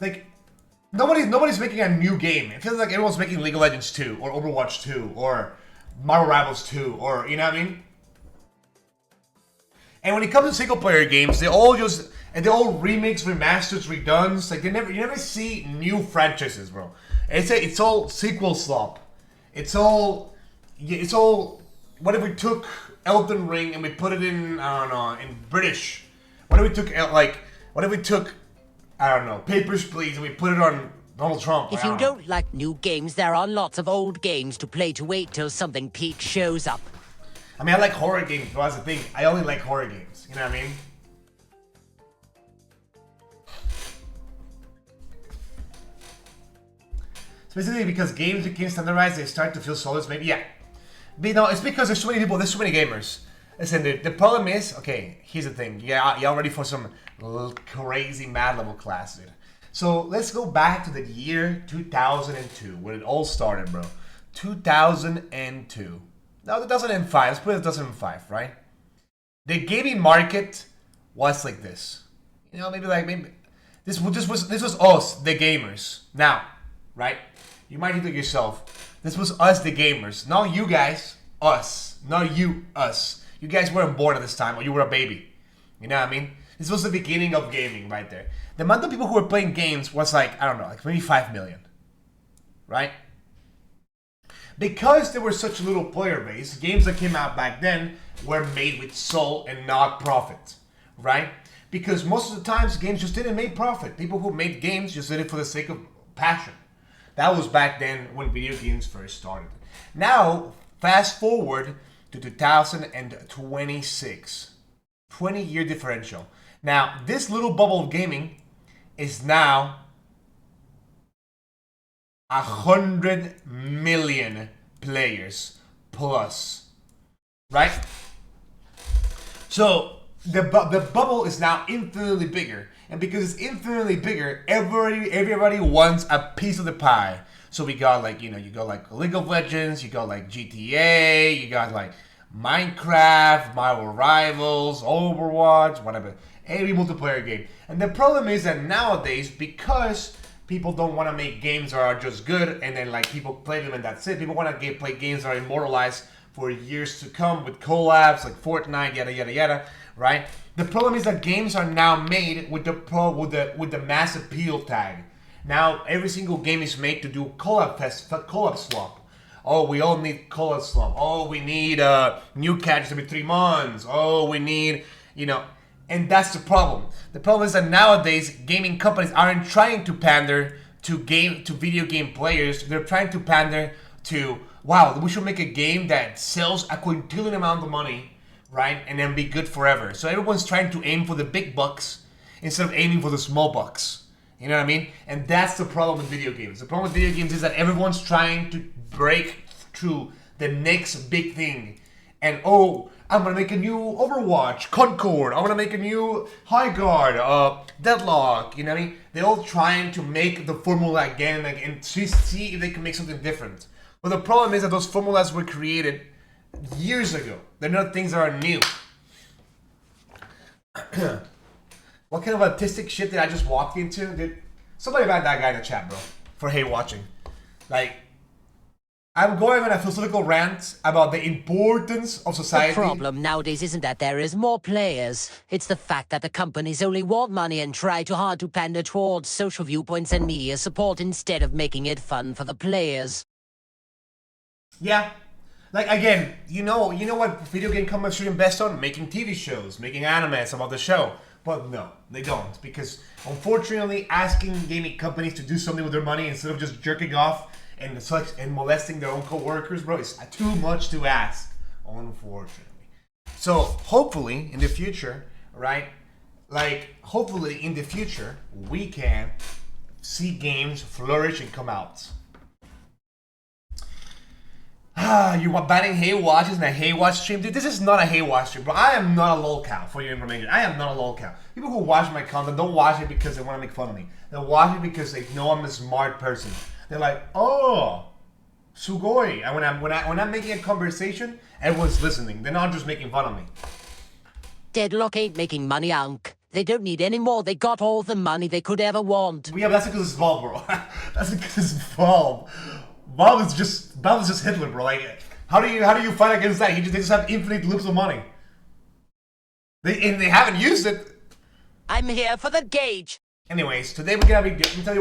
like, nobody's making a new game. It feels like everyone's making League of Legends 2, or Overwatch 2, or Marvel Rivals 2, or, you know what I mean? And when it comes to single player games, they all remakes, remasters, redones. Like, you never see new franchises, bro. It's all sequel slop. It's all, what if we took Elden Ring and we put it in, I don't know, in British? What if we took, I don't know, Papers, Please, and we put it on Donald Trump? If you don't like new games, there are lots of old games to play to wait till something peak shows up. I mean, I like horror games, but that's the thing. I only like horror games. You know what I mean? Specifically because games became standardized, they start to feel soulless. Maybe, yeah. But no, it's because there's so many people, there's so many gamers. Listen, the problem is, okay, here's the thing. Yeah, y'all ready for some crazy mad level class, dude. So let's go back to the year 2002, when it all started, bro. 2002. No, 2005. Let's put it 2005, right? The gaming market was like this. You know, maybe this was us, the gamers. Now, right? You might think to yourself, this was us, the gamers. Not you guys, us. Not you, us. You guys weren't born at this time, or you were a baby. You know what I mean? This was the beginning of gaming right there. The amount of people who were playing games was like, I don't know, like maybe 5 million. Right? Because there was such a little player base, games that came out back then were made with soul and not profit, right? Because most of the times games just didn't make profit. People who made games just did it for the sake of passion. That was back then when video games first started. Now, fast forward to 2026. 20-year differential. Now, this little bubble of gaming is now 100 million players plus, right? So the bubble is now infinitely bigger, and because it's infinitely bigger, everybody wants a piece of the pie. So we got like, you know, you got like League of Legends, you got like GTA, you got like Minecraft, Marvel Rivals, Overwatch, whatever, every multiplayer game. And the problem is that nowadays, because people don't want to make games that are just good and then like people play them and that's it. People want to play games that are immortalized for years to come with collabs like Fortnite, yada yada yada, right? The problem is that games are now made with the mass appeal tag. Now every single game is made to do collab swap. Oh, we all need collab swap. Oh, we need new catches every 3 months. Oh, we need, you know. And that's the problem. The problem is that nowadays gaming companies aren't trying to pander to video game players. They're trying to pander to, wow, we should make a game that sells a quintillion amount of money, right? And then be good forever. So everyone's trying to aim for the big bucks instead of aiming for the small bucks. You know what I mean? And that's the problem with video games. The problem with video games is that everyone's trying to break through the next big thing. And oh, I'm gonna make a new Overwatch, Concord. I'm gonna make a new High Guard, Deadlock. You know what I mean? They're all trying to make the formula again and see if they can make something different. But the problem is that those formulas were created years ago. They're not things that are new. What kind of autistic shit did I just walk into? Dude, somebody ban that guy in the chat, bro, for hate watching. Like, I'm going on a philosophical rant about the importance of society. The problem nowadays isn't that there is more players. It's the fact that the companies only want money and try too hard to pander towards social viewpoints and media support instead of making it fun for the players. Yeah. Like, again, you know what video game companies should invest on? Making TV shows, making animes about the show. But no, they don't. Because, unfortunately, asking gaming companies to do something with their money instead of just jerking off and molesting their own co-workers, bro, is too much to ask, unfortunately. So hopefully in the future, right, like hopefully in the future we can see games flourish and come out. You want banning Haywatches in a Haywatch stream? Dude, this is not a Haywatch stream, bro. I am not a lolcow, for your information. I am not a lolcow. People who watch my content don't watch it because they want to make fun of me. They watch it because they know I'm a smart person. They're like, oh, sugoi. And when I'm making a conversation, everyone's listening. They're not just making fun of me. Deadlock ain't making money, Unc. They don't need any more. They got all the money they could ever want. Yeah, but that's because it's Valve, bro. That's because it's Valve. Valve is just Hitler, bro. Like, how do you fight against that? They just have infinite loops of money. They haven't used it. I'm here for the gauge. Anyways, today we're gonna be. Let me tell you.